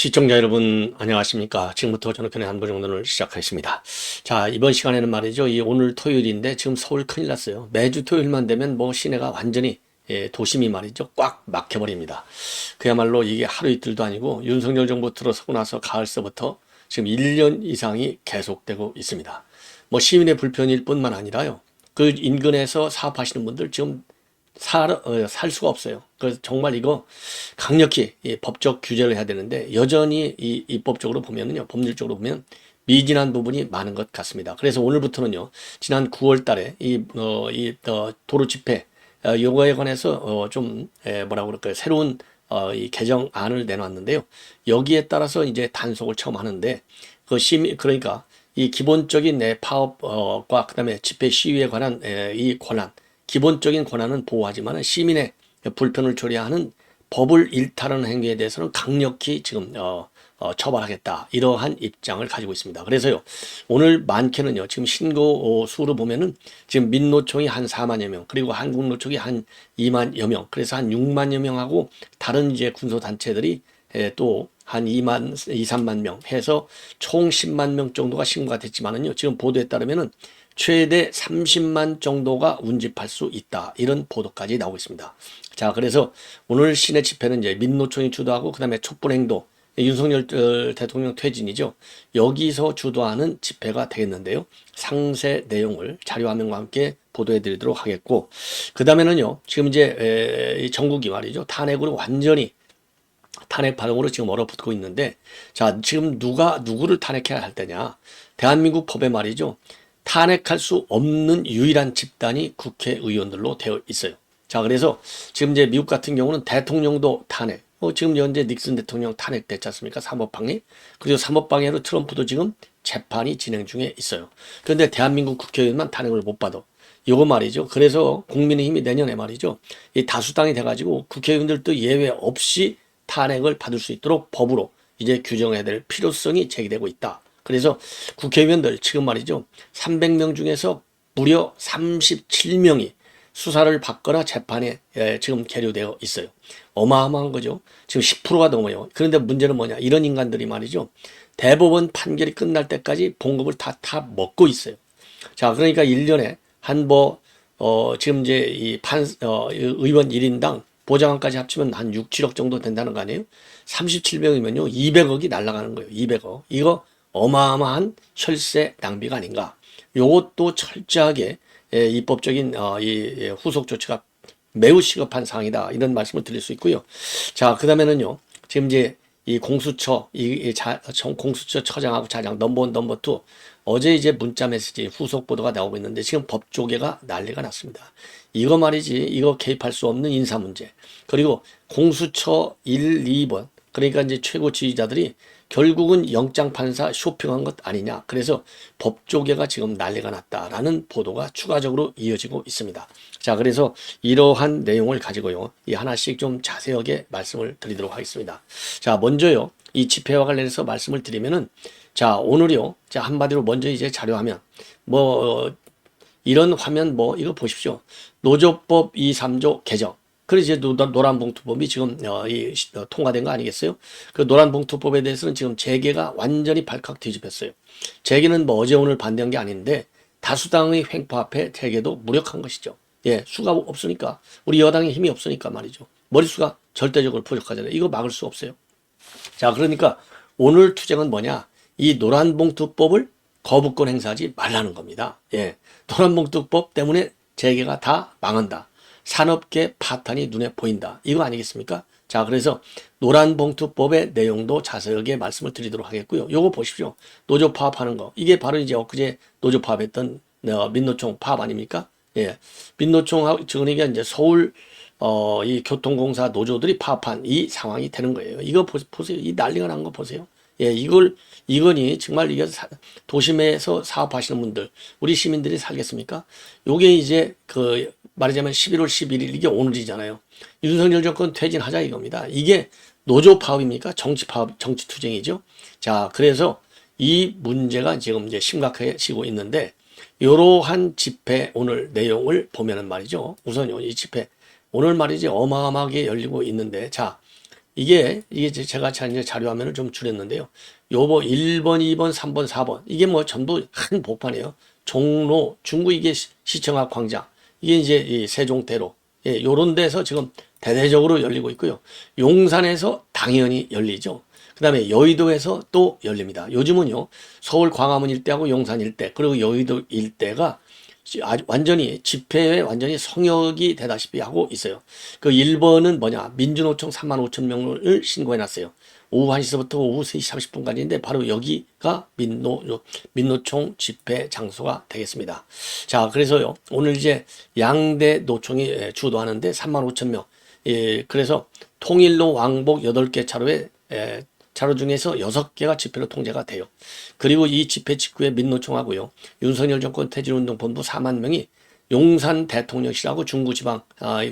시청자 여러분 안녕하십니까. 지금부터 전학견의 한보정론을 시작하겠습니다. 자, 이번 시간에는 말이죠. 오늘 토요일인데 지금 서울 큰일 났어요. 매주 토요일만 되면 뭐 시내가 완전히 도심이 말이죠. 꽉 막혀버립니다. 그야말로 이게 하루 이틀도 아니고 윤석열 정부 들어서고 나서 가을서부터 지금 1년 이상이 계속되고 있습니다. 뭐 시민의 불편일 뿐만 아니라요. 그 인근에서 사업하시는 분들 지금 살 수가 없어요. 그래서 정말 이거 강력히 법적 규제를 해야 되는데 여전히 이 입법적으로 보면은요, 법률적으로 보면 미진한 부분이 많은 것 같습니다. 그래서 오늘부터는요, 지난 9월 달에 도로 집회, 요거에 관해서 뭐라고 그럴까요? 새로운 이 개정안을 내놨는데요. 여기에 따라서 이제 단속을 처음 하는데 그러니까 이 기본적인 내 파업과 그다음에 집회 시위에 관한 이 권한, 기본적인 권한은 보호하지만 시민의 불편을 초래하는 법을 일탈하는 행위에 대해서는 강력히 지금 처벌하겠다, 이러한 입장을 가지고 있습니다. 그래서요, 오늘 많게는요, 지금 신고 수로 보면은 지금 민노총이 한 4만여 명, 그리고 한국노총이 한 2만여 명, 그래서 한 6만여 명하고 다른 이제 군소단체들이 또 한 2만, 2, 3만 명 해서 총 10만 명 정도가 신고가 됐지만은요, 지금 보도에 따르면은 최대 30만 정도가 운집할 수 있다, 이런 보도까지 나오고 있습니다. 자, 그래서 오늘 시내 집회는 이제 민노총이 주도하고 그다음에 촛불행동, 윤석열 대통령 퇴진이죠. 여기서 주도하는 집회가 되겠는데요. 상세 내용을 자료화면과 함께 보도해 드리도록 하겠고, 그 다음에는요, 지금 이제 전국이 말이죠, 탄핵으로 완전히 탄핵 반응으로 지금 얼어붙고 있는데, 자, 지금 누구를 탄핵해야 할 때냐? 대한민국 법에 말이죠, 탄핵할 수 없는 유일한 집단이 국회의원들로 되어 있어요. 자, 그래서 지금 이제 미국 같은 경우는 대통령도 탄핵, 지금 현재 닉슨 대통령 탄핵됐지 않습니까? 사법방해. 그리고 사법방해로 트럼프도 지금 재판이 진행 중에 있어요. 그런데 대한민국 국회의원만 탄핵을 못 받아. 이거 말이죠. 그래서 국민의힘이 내년에 말이죠, 이 다수당이 돼가지고 국회의원들도 예외 없이 탄핵을 받을 수 있도록 법으로 이제 규정해야 될 필요성이 제기되고 있다. 그래서 국회의원들 지금 말이죠, 300명 중에서 무려 37명이 수사를 받거나 재판에 지금 계류되어 있어요. 어마어마한 거죠. 지금 10%가 넘어요. 그런데 문제는 뭐냐? 이런 인간들이 말이죠, 대법원 판결이 끝날 때까지 봉급을 다 먹고 있어요. 자, 그러니까 1년에 지금 이제 의원 1인당 보좌관까지 합치면 한 6, 7억 정도 된다는 거 아니에요? 37명이면요, 200억이 날아가는 거예요. 200억. 이거 어마어마한 혈세 낭비가 아닌가. 요것도 철저하게 입법적인 이 후속 조치가 매우 시급한 상황이다, 이런 말씀을 드릴 수 있고요. 자, 그다음에는요, 지금 이제 이 공수처 공수처 처장하고 차장 넘버 1, 넘버 2, 어제 이제 문자 메시지 후속 보도가 나오고 있는데 지금 법조계가 난리가 났습니다. 이거 말이지, 이거 개입할 수 없는 인사 문제, 그리고 공수처 1, 2번, 그러니까 이제 최고 지휘자들이 결국은 영장판사 쇼핑한 것 아니냐. 그래서 법조계가 지금 난리가 났다라는 보도가 추가적으로 이어지고 있습니다. 자, 그래서 이러한 내용을 가지고요, 이 하나씩 좀 자세하게 말씀을 드리도록 하겠습니다. 자, 먼저요, 이 집회와 관련해서 말씀을 드리면은, 자, 오늘요, 자, 한마디로 먼저 이제 자료화면, 이런 화면 이거 보십시오. 노조법 2, 3조 개정. 그래서 이제 노란봉투법이 지금 통과된 거 아니겠어요? 그 노란봉투법에 대해서는 지금 재계가 완전히 발칵 뒤집혔어요. 재계는 어제 오늘 반대한 게 아닌데 다수당의 횡포 앞에 재계도 무력한 것이죠. 예, 수가 없으니까, 우리 여당의 힘이 없으니까 말이죠. 머릿수가 절대적으로 부족하잖아요. 이거 막을 수 없어요. 자, 그러니까 오늘 투쟁은 뭐냐? 이 노란봉투법을 거부권 행사하지 말라는 겁니다. 예, 노란봉투법 때문에 재계가 다 망한다, 산업계 파탄이 눈에 보인다, 이거 아니겠습니까? 자, 그래서 노란봉투법의 내용도 자세하게 말씀을 드리도록 하겠고요. 요거 보십시오. 노조 파업하는 거. 이게 바로 이제 엊그제 노조 파업했던 민노총 파업 아닙니까? 예. 민노총, 그러니까 이제 서울, 이 교통공사 노조들이 파업한 이 상황이 되는 거예요. 이거 보세요. 이 난리가 난 거 보세요. 예, 이거니 정말 이게 도심에서 사업하시는 분들, 우리 시민들이 살겠습니까? 요게 이제 말하자면 11월 11일, 이게 오늘이잖아요. 윤석열 정권 퇴진하자 이겁니다. 이게 노조 파업입니까? 정치 파업, 정치 투쟁이죠. 자, 그래서 이 문제가 지금 이제 심각해지고 있는데, 이러한 집회 오늘 내용을 보면은 말이죠. 우선요, 이 집회 오늘 말이지 어마어마하게 열리고 있는데, 자, 이게 제가 이제 자료화면을 좀 줄였는데요. 요거 1번, 2번, 3번, 4번. 이게 뭐 전부 한 복판이에요. 종로, 중구 이게 시청 앞 광장. 이게 이제 이 세종대로. 예, 요런 데서 지금 대대적으로 열리고 있고요. 용산에서 당연히 열리죠. 그 다음에 여의도에서 또 열립니다. 요즘은요, 서울 광화문 일대하고 용산 일대, 그리고 여의도 일대가 완전히 집회에 완전히 성역이 되다시피 하고 있어요. 그 1번은 뭐냐? 민주노총 3만 5천 명을 신고해 놨어요. 오후 1시부터 오후 3시 30분까지인데 바로 여기가 민노총 집회 장소가 되겠습니다. 자, 그래서요. 오늘 이제 양대 노총이 주도하는데 3만 5천 명. 예, 그래서 통일로 왕복 8개 차로에 차로 중에서 6개가 집회로 통제가 돼요. 그리고 이 집회 직후에 민노총하고요. 윤석열 정권 퇴진운동본부 4만 명이 용산 대통령실하고 중구지방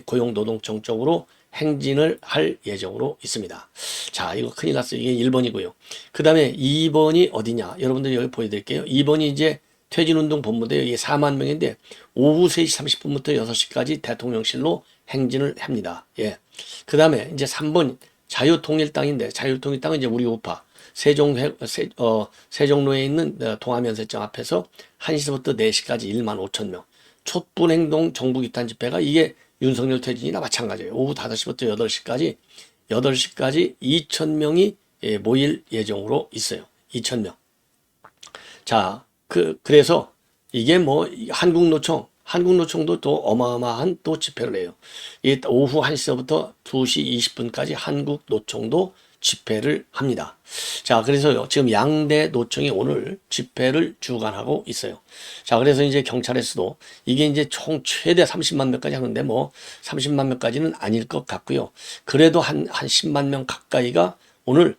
고용노동청 쪽으로 행진을 할 예정으로 있습니다. 자, 이거 큰일 났어요. 이게 1번이고요. 그 다음에 2번이 어디냐? 여러분들 여기 보여드릴게요. 2번이 이제 퇴진운동본부인데요. 이게 4만 명인데 오후 3시 30분부터 6시까지 대통령실로 행진을 합니다. 예. 그 다음에 이제 3번 자유통일당인데 자유통일당은 이제 우리 우파 세종로에 있는 동아면세점 앞에서 1시부터 4시까지 1만 5천 명 촛불행동 정부규탄 집회가 이게 윤석열 퇴진이나 마찬가지예요. 오후 5시부터 8시까지 2천 명이 모일 예정으로 있어요. 2천 명. 자, 그래서 이게 뭐 한국노총도 또 어마어마한 또 집회를 해요. 오후 1시부터 2시 20분까지 한국노총도 집회를 합니다. 자, 그래서요, 지금 양대 노총이 오늘 집회를 주관하고 있어요. 자, 그래서 이제 경찰에서도 이게 이제 총 최대 30만 명까지 하는데 뭐 30만 명까지는 아닐 것 같고요. 그래도 한 10만 명 가까이가 오늘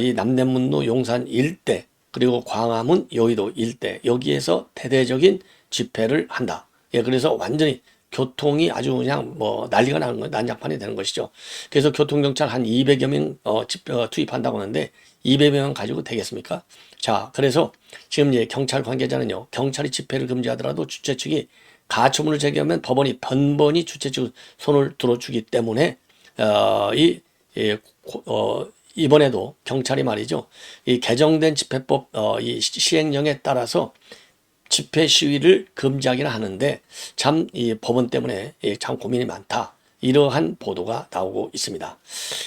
이 남대문로 용산 일대 그리고 광화문 여의도 일대 여기에서 대대적인 집회를 한다. 예, 그래서 완전히 교통이 아주 그냥 뭐 난리가 나는 거예요. 난장판이 되는 것이죠. 그래서 교통경찰 한 200여 명 투입한다고 하는데 200여 명 가지고 되겠습니까? 자, 그래서 지금 이제 경찰 관계자는요. 경찰이 집회를 금지하더라도 주최 측이 가처분을 제기하면 법원이 번번이 주최 측 손을 들어주기 때문에 이번에도 경찰이 말이죠. 이 개정된 집회법 이 시행령에 따라서 집회 시위를 금지하기는 하는데 참 이 법원 때문에 참 고민이 많다. 이러한 보도가 나오고 있습니다.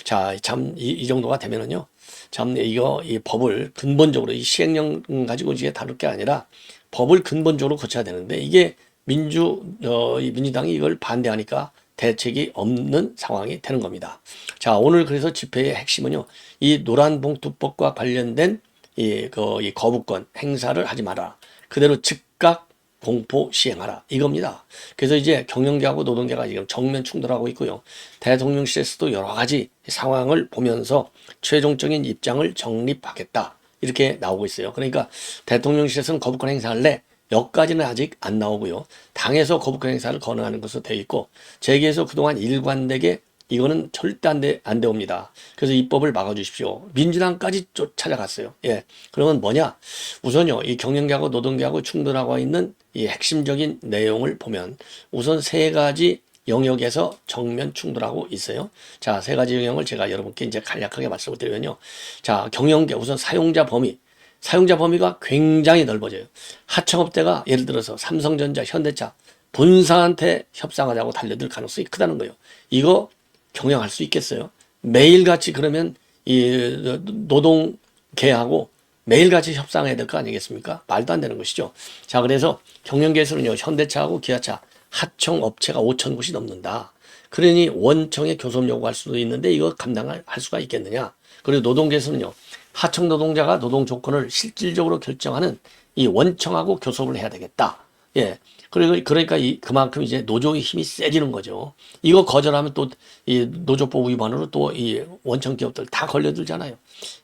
자, 참 이 정도가 되면은요. 참 이 법을 근본적으로 이 시행령 가지고 이제 다룰 게 아니라 법을 근본적으로 고쳐야 되는데 이게 민주당이 이걸 반대하니까 대책이 없는 상황이 되는 겁니다. 자, 오늘 그래서 집회의 핵심은요. 이 노란봉투법과 관련된 이 거부권 행사를 하지 마라. 그대로 즉각 공포 시행하라. 이겁니다. 그래서 이제 경영계하고 노동계가 지금 정면 충돌하고 있고요. 대통령실에서도 여러 가지 상황을 보면서 최종적인 입장을 정립하겠다. 이렇게 나오고 있어요. 그러니까 대통령실에서는 거부권 행사할래? 여기까지는 아직 안 나오고요. 당에서 거부권 행사를 권하는 것으로 되어 있고 재계에서 그동안 일관되게 이거는 절대 안 되옵니다. 그래서 입법을 막아주십시오. 민주당까지 찾아갔어요. 예. 그러면 뭐냐? 우선요, 이 경영계하고 노동계하고 충돌하고 있는 이 핵심적인 내용을 보면 우선 3가지 영역에서 정면 충돌하고 있어요. 자, 3가지 영역을 제가 여러분께 이제 간략하게 말씀을 드리면요. 자, 경영계 우선 사용자 범위가 굉장히 넓어져요. 하청업체가 예를 들어서 삼성전자, 현대차, 본사한테 협상하자고 달려들 가능성이 크다는 거예요. 이거 경영할 수 있겠어요? 매일같이 그러면 이 노동계하고 매일같이 협상해야 될 거 아니겠습니까? 말도 안 되는 것이죠. 자, 그래서 경영계에서는요, 현대차하고 기아차 하청업체가 5천 곳이 넘는다. 그러니 원청에 교섭 요구할 수도 있는데 이거 감당할 수가 있겠느냐? 그리고 노동계에서는요, 하청 노동자가 노동 조건을 실질적으로 결정하는 이 원청하고 교섭을 해야 되겠다. 예. 그러니까 그만큼 이제 노조의 힘이 세지는 거죠. 이거 거절하면 또 이 노조법 위반으로 또 이 원청 기업들 다 걸려들잖아요.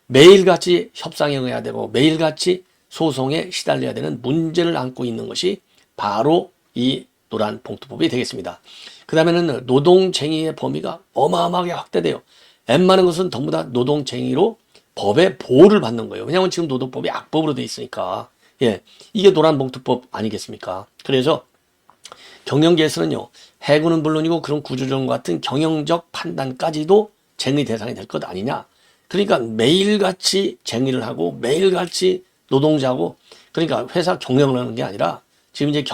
매일같이 협상에 응해야 되고 매일같이 소송에 시달려야 되는 문제를 안고 있는 것이 바로 이 노란 봉투법이 되겠습니다. 그 다음에는 노동쟁의의 범위가 어마어마하게 확대돼요. 웬만한 것은 전부 다 노동쟁의로 법의 보호를 받는 거예요. 왜냐하면 지금 노동법이 악법으로 돼 있으니까. 예, 이게 노란봉투법 아니겠습니까? 그래서 경영계에서는요, 해고는 물론이고 그런 구조조정 같은 경영적 판단까지도 쟁의 대상이 될 것 아니냐. 그러니까 매일같이 쟁의를 하고 매일같이 노동자하고 그러니까 회사 경영을 하는 게 아니라 지금 이제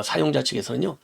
사용자 측에서는요.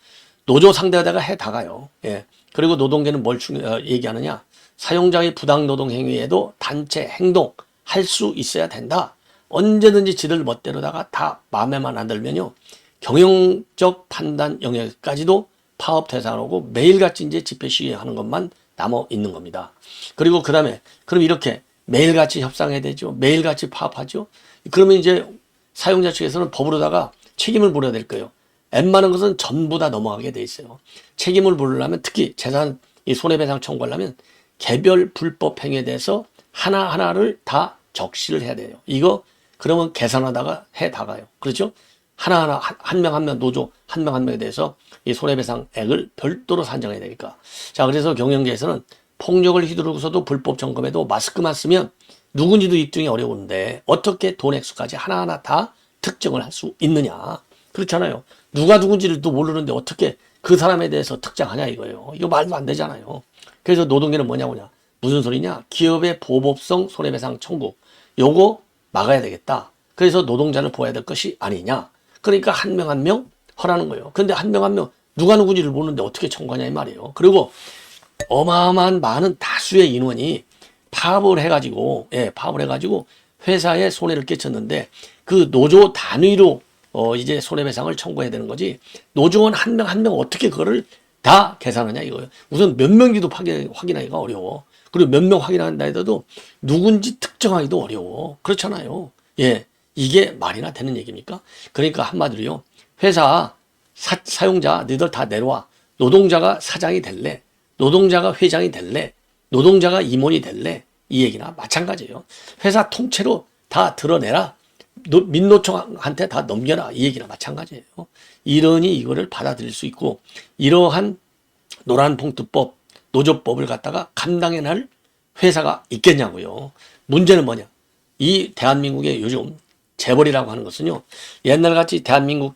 노조 상대하다가 해 다가요. 예. 그리고 노동계는 뭘 얘기하느냐. 사용자의 부당 노동 행위에도 단체 행동할 수 있어야 된다. 언제든지 지들 멋대로다가 다 마음에만 안 들면요. 경영적 판단 영역까지도 파업 대상으로 매일같이 이제 집회 시위하는 것만 남아 있는 겁니다. 그리고 그 다음에 그럼 이렇게 매일같이 협상해야 되죠. 매일같이 파업하죠. 그러면 이제 사용자 측에서는 법으로다가 책임을 물어야 될 거예요. 웬만한 것은 전부 다 넘어가게 돼 있어요. 책임을 물으려면 특히 재산 이 손해배상 청구하려면 개별 불법 행위에 대해서 하나하나를 다 적시를 해야 돼요. 이거 그러면 계산하다가 해 다가요. 그렇죠? 하나하나 한 명 한 명 노조 한 명 한 명에 대해서 이 손해배상액을 별도로 산정해야 되니까. 자, 그래서 경영계에서는 폭력을 휘두르고서도 불법 점검에도 마스크만 쓰면 누군지도 입증이 어려운데 어떻게 돈 액수까지 하나하나 다 특정을 할 수 있느냐. 그렇잖아요. 누가 누군지를 또 모르는데 어떻게 그 사람에 대해서 특정하냐 이거예요. 이거 말도 안 되잖아요. 그래서 노동계는 뭐냐. 무슨 소리냐. 기업의 보복성 손해배상 청구. 요거 막아야 되겠다. 그래서 노동자를 보호해야 될 것이 아니냐. 그러니까 한 명 한 명 허라는 거예요. 근데 한 명 한 명 누가 누군지를 모르는데 어떻게 청구하냐 이 말이에요. 그리고 어마어마한 많은 다수의 인원이 파업을 해가지고 회사에 손해를 끼쳤는데 그 노조 단위로 이제 손해배상을 청구해야 되는 거지. 노조원 한 명 한 명 어떻게 그거를 다 계산하냐 이거예요. 우선 몇 명인지도 확인하기가 어려워. 그리고 몇 명 확인한다 해도 누군지 특정하기도 어려워. 그렇잖아요. 예, 이게 말이나 되는 얘기입니까? 그러니까 한마디로요. 회사 사용자 너희들 다 내려와. 노동자가 사장이 될래? 노동자가 회장이 될래? 노동자가 임원이 될래? 이 얘기나 마찬가지예요. 회사 통째로 다 드러내라. 민노총한테 다 넘겨라. 이 얘기나 마찬가지예요. 이러니 이거를 받아들일 수 있고 이러한 노란봉투법, 노조법을 갖다가 감당해낼 회사가 있겠냐고요. 문제는 뭐냐. 이 대한민국의 요즘 재벌이라고 하는 것은요. 옛날같이 대한민국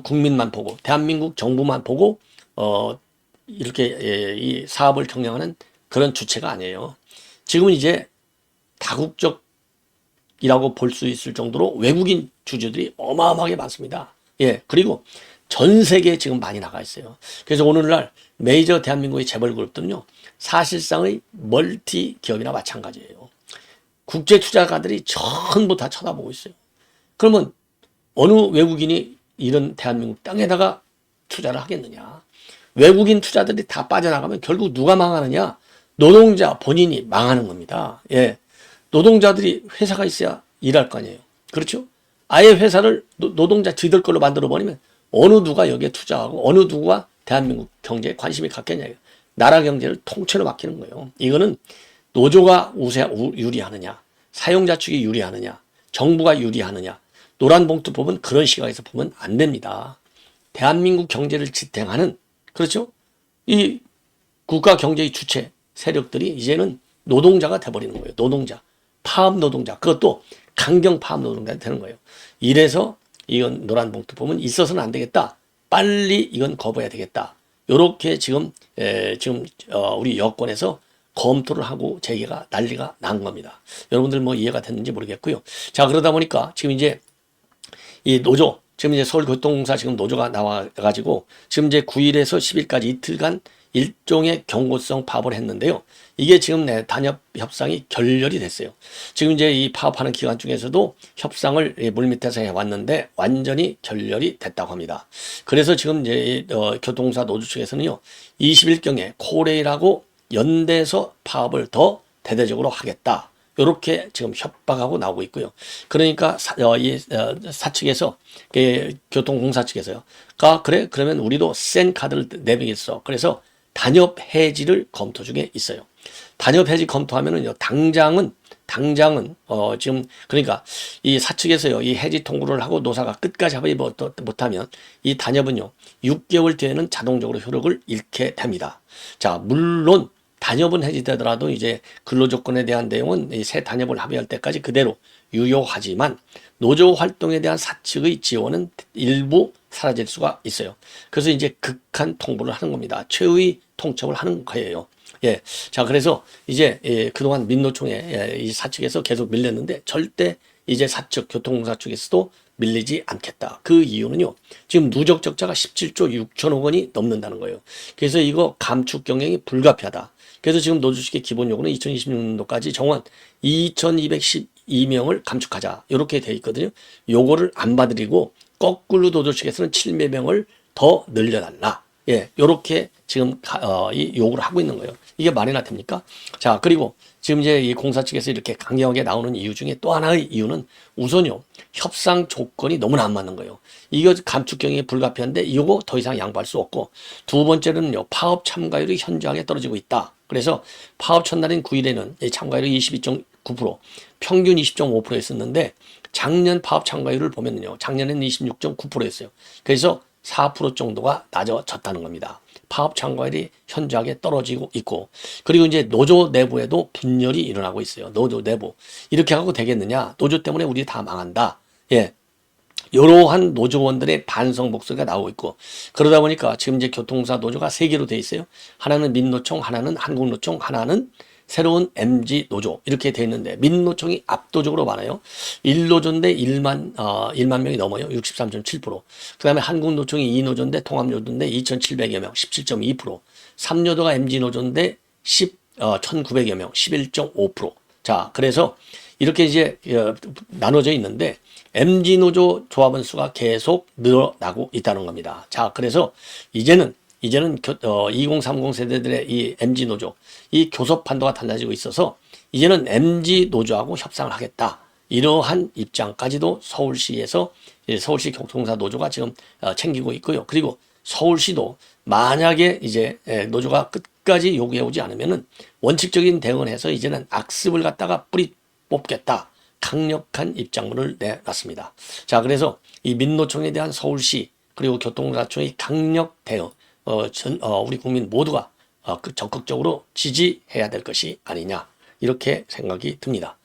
국민만 보고 대한민국 정부만 보고 이렇게 이 사업을 경영하는 그런 주체가 아니에요. 지금은 이제 다국적이라고 볼 수 있을 정도로 외국인 주주들이 어마어마하게 많습니다. 예, 그리고 전 세계에 지금 많이 나가 있어요. 그래서 오늘날 메이저 대한민국의 재벌 그룹들은요. 사실상의 멀티 기업이나 마찬가지예요. 국제 투자가들이 전부 다 쳐다보고 있어요. 그러면 어느 외국인이 이런 대한민국 땅에다가 투자를 하겠느냐. 외국인 투자들이 다 빠져나가면 결국 누가 망하느냐. 노동자 본인이 망하는 겁니다. 예, 노동자들이 회사가 있어야 일할 거 아니에요. 그렇죠? 아예 회사를 노동자 지들 걸로 만들어버리면 어느 누가 여기에 투자하고 어느 누가 대한민국 경제에 관심이 갖겠냐. 나라 경제를 통째로 맡기는 거예요. 이거는 노조가 유리하느냐, 사용자 측이 유리하느냐, 정부가 유리하느냐. 노란봉투법은 그런 시각에서 보면 안 됩니다. 대한민국 경제를 지탱하는, 그렇죠? 이 국가 경제의 주체 세력들이 이제는 노동자가 돼버리는 거예요. 노동자, 파업 노동자, 그것도 강경 파업 노동자가 되는 거예요. 이래서 이건 노란봉투법은 있어서는 안 되겠다. 빨리 이건 거부해야 되겠다. 요렇게 지금 우리 여권에서 검토를 하고 제기가 난리가 난 겁니다. 여러분들 뭐 이해가 됐는지 모르겠고요. 자, 그러다 보니까 지금 이제 이 노조, 지금 이제 서울교통공사 지금 노조가 나와가지고 지금 이제 9일에서 10일까지 이틀간 일종의 경고성 파업을 했는데요. 이게 지금 단협 협상이 결렬이 됐어요. 지금 이제 이 파업하는 기간 중에서도 협상을 물밑에서 해왔는데 완전히 결렬이 됐다고 합니다. 그래서 지금 이제 교통공사 노조 측에서는요, 20일경에 코레일하고 연대해서 파업을 더 대대적으로 하겠다. 이렇게 지금 협박하고 나오고 있고요. 그러니까 사측에서 교통공사 측에서요. 그래 그러면 우리도 센 카드를 내밀겠어. 그래서 단협 해지를 검토 중에 있어요. 단협 해지 검토하면은요. 당장은 지금 그러니까 이 사측에서요. 이 해지 통보를 하고 노사가 끝까지 합의 못하면 이 단협은요. 6개월 뒤에는 자동적으로 효력을 잃게 됩니다. 자, 물론 단협은 해지되더라도 이제 근로조건에 대한 내용은 새 단협을 합의할 때까지 그대로 유효하지만 노조 활동에 대한 사측의 지원은 일부 사라질 수가 있어요. 그래서 이제 극한 통보를 하는 겁니다. 최후의 통첩을 하는 거예요. 예. 자, 그래서 이제 그동안 민노총에 이 사측에서 계속 밀렸는데 절대 이제 사측 교통공사 측에서도 밀리지 않겠다. 그 이유는요. 지금 누적 적자가 17조 6천억 원이 넘는다는 거예요. 그래서 이거 감축 경영이 불가피하다. 그래서 지금 노조측의 기본 요구는 2026년도까지 정원 2212명을 감축하자. 이렇게 돼 있거든요. 요거를 안 받으리고 거꾸로 노조 측에서는 700명을 더 늘려달라. 예, 요렇게 지금 이 요구를 하고 있는 거예요. 이게 말이나 됩니까? 자, 그리고 지금 이제 이 공사 측에서 이렇게 강경하게 나오는 이유 중에 또 하나의 이유는 우선요, 협상 조건이 너무나 안 맞는 거예요. 이거 감축 경영이 불가피한데 이거 더 이상 양보할 수 없고, 두 번째는요, 파업 참가율이 현저하게 떨어지고 있다. 그래서 파업 첫날인 9일에는 참가율이 22.9%, 평균 20.5%였었는데 작년 파업 참가율을 보면요, 작년에는 26.9%였어요. 그래서 4% 정도가 낮아졌다는 겁니다. 파업 참가율이 현저하게 떨어지고 있고, 그리고 이제 노조 내부에도 분열이 일어나고 있어요. 노조 내부. 이렇게 하고 되겠느냐? 노조 때문에 우리 다 망한다. 예. 이러한 노조원들의 반성 목소리가 나오고 있고, 그러다 보니까 지금 이제 교통공사 노조가 3개로 돼 있어요. 하나는 민노총, 하나는 한국노총, 하나는 새로운 MG 노조 이렇게 돼 있는데, 민노총이 압도적으로 많아요. 1노조인데 1만 명이 넘어요. 63.7%. 그 다음에 한국노총이 2노조인데 통합노조인데 2,700여 명, 17.2%. 3노조가 MG노조인데 1,900여 명, 11.5%. 자, 그래서 이렇게 이제 나눠져 있는데 MG노조 조합원 수가 계속 늘어나고 있다는 겁니다. 자, 그래서 이제는 2030 세대들의 이 MG노조, 이 교섭 판도가 달라지고 있어서 이제는 MG노조하고 협상을 하겠다. 이러한 입장까지도 서울시에서 서울시 교통공사 노조가 지금 챙기고 있고요. 그리고 서울시도 만약에 이제 노조가 끝까지 요구해오지 않으면은 원칙적인 대응을 해서 이제는 악습을 갖다가 뿌리 뽑겠다. 강력한 입장문을 내놨습니다. 자, 그래서 이 민노총에 대한 서울시 그리고 교통공사청의 강력 대응, 우리 국민 모두가 적극적으로 지지해야 될 것이 아니냐, 이렇게 생각이 듭니다.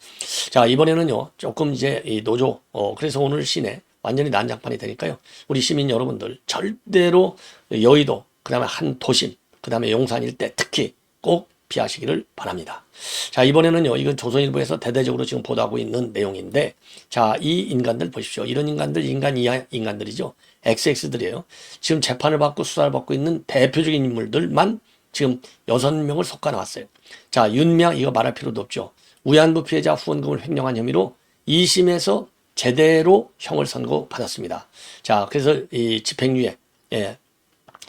자, 이번에는요, 조금 이제 이 노조, 그래서 오늘 시내 완전히 난장판이 되니까요, 우리 시민 여러분들 절대로 여의도, 그 다음에 한 도심, 그 다음에 용산 일대 특히 꼭 피하시기를 바랍니다. 자, 이번에는요, 이건 조선일보에서 대대적으로 지금 보도하고 있는 내용인데, 자, 이 인간들 보십시오. 이런 인간들, 인간 이하 인간들이죠. XX들이에요. 지금 재판을 받고 수사를 받고 있는 대표적인 인물들만 지금 6명을 솎아 나왔어요. 자, 윤명, 이거 말할 필요도 없죠. 위안부 피해자 후원금을 횡령한 혐의로 2심에서 제대로 형을 선고받았습니다. 자, 그래서 이 집행유예,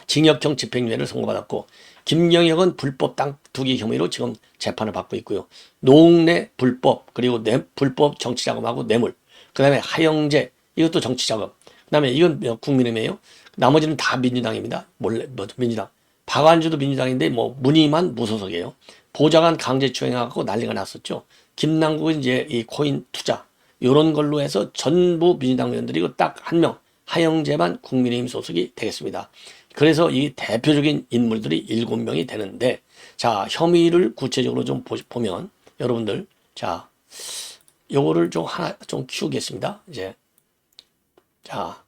징역형 집행유예를 선고받았고, 김경혁은 불법 땅 투기 혐의로 지금 재판을 받고 있고요. 노웅래 불법, 그리고 불법 정치자금하고 뇌물, 그 다음에 하영재, 이것도 정치자금, 그 다음에 이건 국민의힘이에요. 나머지는 다 민주당입니다. 민주당. 박완주도 민주당인데 문희만 무소속이에요. 보좌관 강제 추행하고 난리가 났었죠. 김남국은 이제 이 코인 투자, 이런 걸로 해서 전부 민주당 의원들이고 딱 한 명, 하영재만 국민의힘 소속이 되겠습니다. 그래서 이 대표적인 인물들이 7명이 되는데, 자, 혐의를 구체적으로 좀 보면, 여러분들, 자, 요거를 좀 하나 좀 키우겠습니다. 이제, 자,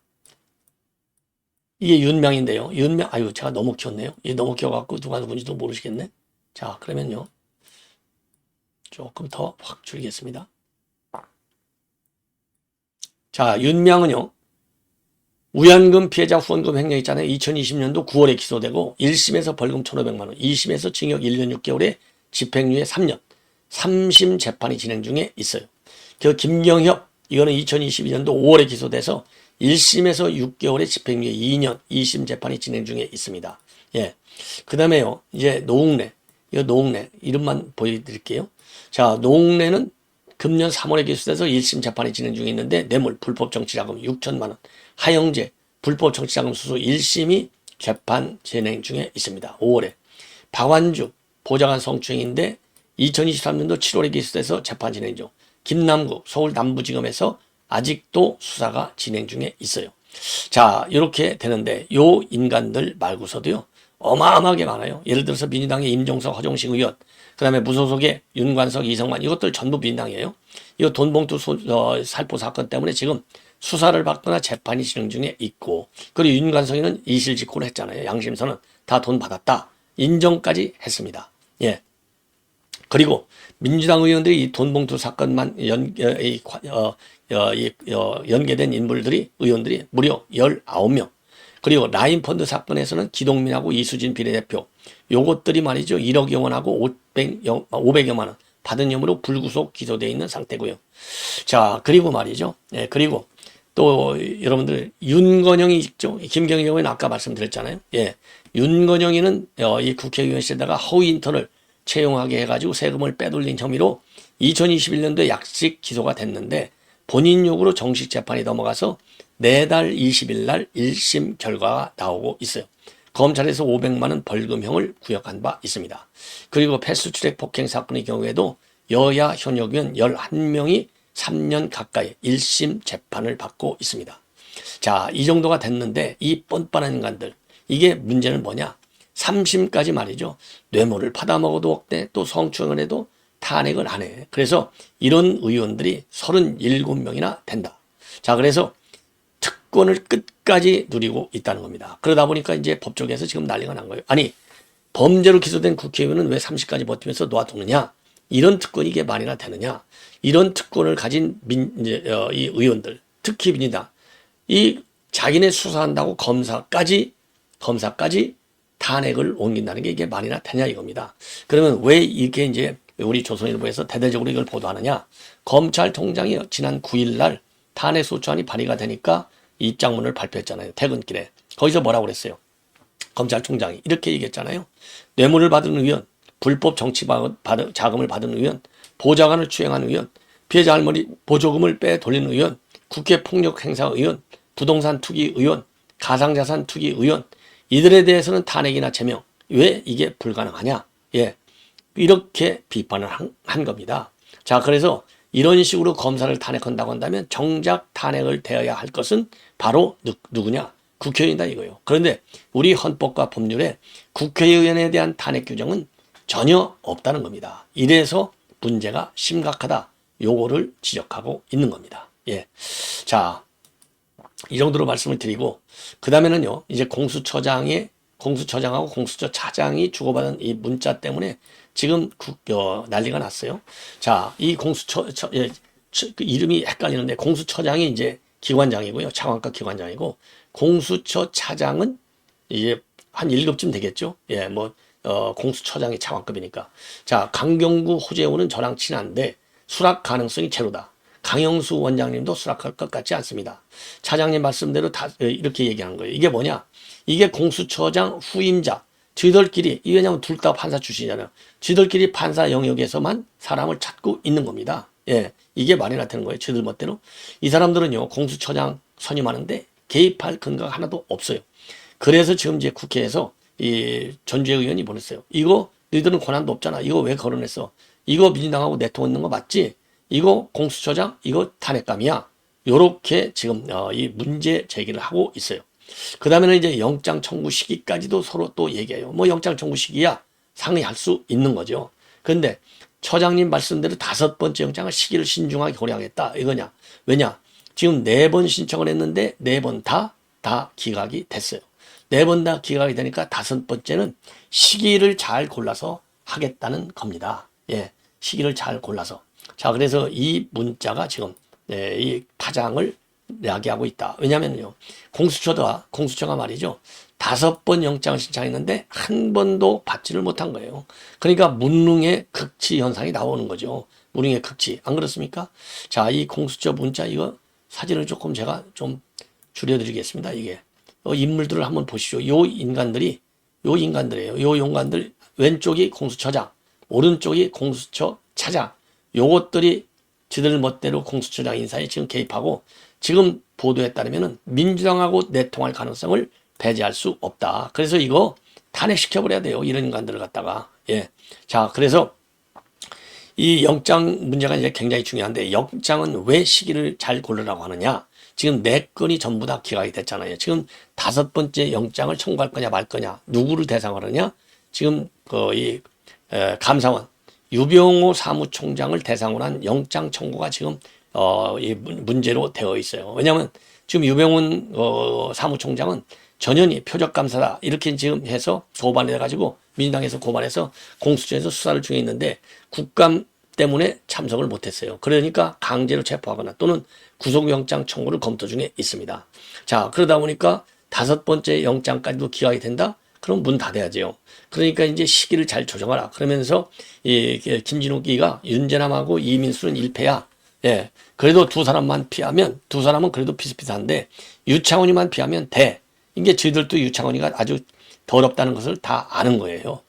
이게 윤명인데요. 윤명, 아유, 제가 너무 키웠네요. 이게 너무 키워갖고 누가 누군지도 모르시겠네. 자, 그러면요, 조금 더 확 줄이겠습니다. 자, 윤명은요, 위안금 피해자 후원금 횡령 있잖아요. 2020년도 9월에 기소되고 1심에서 벌금 1,500만 원, 2심에서 징역 1년 6개월에 집행유예 3년, 3심 재판이 진행 중에 있어요. 그 김경협, 이거는 2022년도 5월에 기소돼서 1심에서 6개월에 집행유예 2년, 2심 재판이 진행 중에 있습니다. 예. 그 다음에요, 이제 노웅래, 이거 노웅래, 이름만 보여드릴게요. 자, 노웅래는 금년 3월에 기소돼서 1심 재판이 진행 중에 있는데 뇌물, 불법 정치자금 6천만 원, 하영재, 불법 정치자금 수수 1심이 재판 진행 중에 있습니다. 5월에. 박완주, 보좌관 성추행인데 2023년도 7월에 기소돼서 재판 진행 중. 김남국, 서울 남부지검에서 아직도 수사가 진행 중에 있어요. 자, 이렇게 되는데 요 인간들 말고서도요, 어마어마하게 많아요. 예를 들어서 민주당의 임종석, 허정식 의원, 그 다음에 무소속의 윤관석, 이성만, 이것들 전부 민당이에요. 이거 돈봉투 살포 사건 때문에 지금 수사를 받거나 재판이 진행 중에 있고, 그리고 윤관성이는 이실직고를 했잖아요. 양심선은 다 돈 받았다. 인정까지 했습니다. 예. 그리고 민주당 의원들이 이 돈봉투 사건만 연계된 인물들이, 의원들이 무려 19명. 그리고 라인펀드 사건에서는 기동민하고 이수진 비례대표, 요것들이 말이죠. 1억 원하고 500여만 원 받은 혐의로 불구속 기소되어 있는 상태고요. 자, 그리고 말이죠. 예, 그리고 또 여러분들 윤건영이 있죠. 김경희 경우에는 아까 말씀드렸잖아요. 예, 윤건영이는 이 국회의원실에다가 허위 인턴을 채용하게 해가지고 세금을 빼돌린 혐의로 2021년도에 약식 기소가 됐는데 본인 요구로 정식 재판이 넘어가서 내달 20일 날 1심 결과가 나오고 있어요. 검찰에서 500만 원 벌금형을 구역한 바 있습니다. 그리고 패스트트랙 폭행 사건의 경우에도 여야 현역 의원 11명이 3년 가까이 1심 재판을 받고 있습니다. 자, 이 정도가 됐는데 이 뻔뻔한 인간들, 이게 문제는 뭐냐? 3심까지 말이죠. 뇌물을 받아먹어도 억대, 또 성추행을 해도 탄핵을 안 해. 그래서 이런 의원들이 37명이나 된다. 자, 그래서 특권을 끝까지 누리고 있다는 겁니다. 그러다 보니까 이제 법조계에서 지금 난리가 난 거예요. 아니, 범죄로 기소된 국회의원은 왜 30까지 버티면서 놓아두느냐? 이런 특권이 이게 말이나 되느냐? 이런 특권을 가진 이 의원들, 특히 민주당, 이 자기네 수사한다고 검사까지 탄핵을 옮긴다는 게 이게 말이나 되냐 이겁니다. 그러면 왜 이렇게 이제 우리 조선일보에서 대대적으로 이걸 보도하느냐? 검찰총장이 지난 9일 날 탄핵 소추안이 발의가 되니까 입장문을 발표했잖아요. 퇴근길에. 거기서 뭐라고 그랬어요? 검찰총장이 이렇게 얘기했잖아요. 뇌물을 받은 의원, 불법 정치 자금을 받은 의원, 보좌관을 추행한 의원, 피해자 할머니 보조금을 빼돌리는 의원, 국회 폭력 행사 의원, 부동산 투기 의원, 가상자산 투기 의원, 이들에 대해서는 탄핵이나 제명. 왜 이게 불가능하냐? 예. 이렇게 비판을 한 겁니다. 자, 그래서 이런 식으로 검사를 탄핵한다고 한다면 정작 탄핵을 대해야 할 것은 바로 누구냐? 국회의원이다 이거예요. 그런데 우리 헌법과 법률에 국회의원에 대한 탄핵 규정은 전혀 없다는 겁니다. 이래서 문제가 심각하다. 요거를 지적하고 있는 겁니다. 예. 자, 이 정도로 말씀을 드리고, 그 다음에는요, 이제 공수처장하고 공수처 차장이 주고받은 이 문자 때문에 지금 난리가 났어요. 자, 이 그 이름이 헷갈리는데, 공수처장이 이제 기관장이고요. 차관과 기관장이고, 공수처 차장은 이제 한 1급쯤 되겠죠. 예, 공수처장이 차관급이니까. 자, 강경구, 호재호는 저랑 친한데, 수락 가능성이 제로다. 강영수 원장님도 수락할 것 같지 않습니다. 차장님 말씀대로 다 이렇게 얘기한 거예요. 이게 뭐냐? 이게 공수처장 후임자, 쥐들끼리, 왜냐하면 둘 다 판사 출신이잖아요. 쥐들끼리 판사 영역에서만 사람을 찾고 있는 겁니다. 예, 이게 말이나 되는 거예요. 쥐들 멋대로. 이 사람들은요, 공수처장 선임하는데 개입할 근거가 하나도 없어요. 그래서 지금 이제 국회에서 이 전주혜 의원이 보냈어요. 이거 너희들은 권한도 없잖아. 이거 왜 거론했어? 이거 민주당하고 내통 있는 거 맞지? 이거 공수처장, 이거 탄핵감이야. 요렇게 지금 이 문제 제기를 하고 있어요. 그 다음에는 이제 영장 청구 시기까지도 서로 또 얘기해요. 영장 청구 시기야 상의할 수 있는 거죠. 그런데 처장님 말씀대로 5번째 영장을 시기를 신중하게 고려하겠다. 이거냐? 왜냐? 지금 4번 신청을 했는데 4번 다 기각이 됐어요. 4번 다 기각이 되니까 5번째는 시기를 잘 골라서 하겠다는 겁니다. 예, 시기를 잘 골라서. 자, 그래서 이 문자가 지금 이 파장을 야기하고 있다. 왜냐면요, 공수처가 말이죠, 5번 영장을 신청했는데 한 번도 받지를 못한 거예요. 그러니까 문릉의 극치 현상이 나오는 거죠. 문릉의 극치. 안 그렇습니까? 자, 이 공수처 문자 이거 사진을 조금 제가 좀 줄여드리겠습니다. 이게 인물들을 한번 보시죠. 요 인간들이에요. 요 인간들 왼쪽이 공수처장, 오른쪽이 공수처 차장. 요것들이 지들 멋대로 공수처장 인사에 지금 개입하고, 지금 보도에 따르면 민주당하고 내통할 가능성을 배제할 수 없다. 그래서 이거 탄핵시켜버려야 돼요. 이런 인간들을 갖다가. 예. 자, 그래서 이 영장 문제가 이제 굉장히 중요한데, 영장은 왜 시기를 잘 고르라고 하느냐? 지금 4건이 전부 다 기각이 됐잖아요. 지금 5번째 영장을 청구할 거냐 말 거냐, 누구를 대상으로 하느냐? 지금 감사원 유병호 사무총장을 대상으로 한 영장 청구가 지금 이 문제로 되어 있어요. 왜냐하면 지금 유병훈 사무총장은 전현희 표적감사다 이렇게 지금 해서 고발해가지고 민주당에서 고발해서 공수처에서 수사를 중에 있는데 국감 때문에 참석을 못했어요. 그러니까 강제로 체포하거나 또는 구속영장 청구를 검토 중에 있습니다. 자, 그러다 보니까 5번째 영장까지도 기각이 된다? 그럼 문 닫아야죠. 그러니까 이제 시기를 잘 조정하라. 그러면서 김진욱이가 윤재남하고 이민수는 1패야. 예. 그래도 두 사람만 피하면 두 사람은 그래도 비슷비슷한데 유창훈이만 피하면 돼. 이게 저희들도 유창훈이가 아주 더럽다는 것을 다 아는 거예요.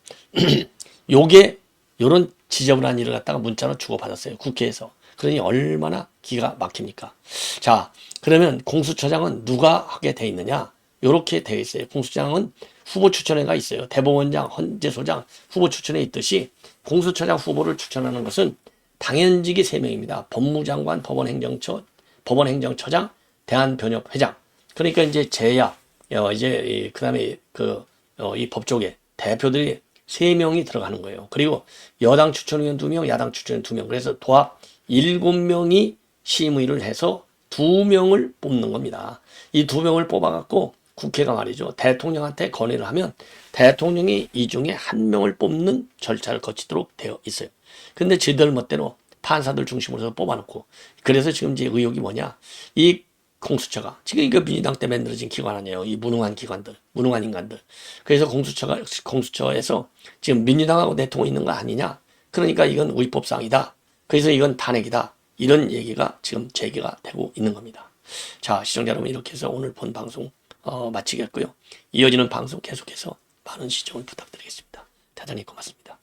요게 요런 지저분한 일을 갖다가 문자로 주고받았어요. 국회에서. 그러니 얼마나 기가 막힙니까? 자, 그러면 공수처장은 누가 하게 돼 있느냐? 요렇게 돼 있어요. 공수처장은 후보 추천회가 있어요. 대법원장, 헌재소장 후보 추천에 있듯이 공수처장 후보를 추천하는 것은 당연직이 3명입니다. 법무장관, 법원행정처장, 대한변협회장. 그러니까 이제 제야, 이제 그다음에 이 법조계 대표들이 3명이 들어가는 거예요. 그리고 여당 추천위원 2명, 야당 추천위원 2명. 그래서 도합 7명이 심의를 해서 2명을 뽑는 겁니다. 이 2명을 뽑아갖고 국회가 말이죠. 대통령한테 건의를 하면 대통령이 이 중에 1명을 뽑는 절차를 거치도록 되어 있어요. 근데 지들 멋대로 판사들 중심으로 해서 뽑아놓고 그래서 지금 이제 의혹이 뭐냐. 이 공수처가 지금 이거 민주당 때 만들어진 기관 아니에요. 이 무능한 기관들, 무능한 인간들. 그래서 공수처에서 지금 민주당하고 내통 있는 거 아니냐. 그러니까 이건 위법상이다. 그래서 이건 탄핵이다. 이런 얘기가 지금 제기가 되고 있는 겁니다. 자, 시청자 여러분 이렇게 해서 오늘 본 방송 마치겠고요. 이어지는 방송 계속해서 많은 시청을 부탁드리겠습니다. 대단히 고맙습니다.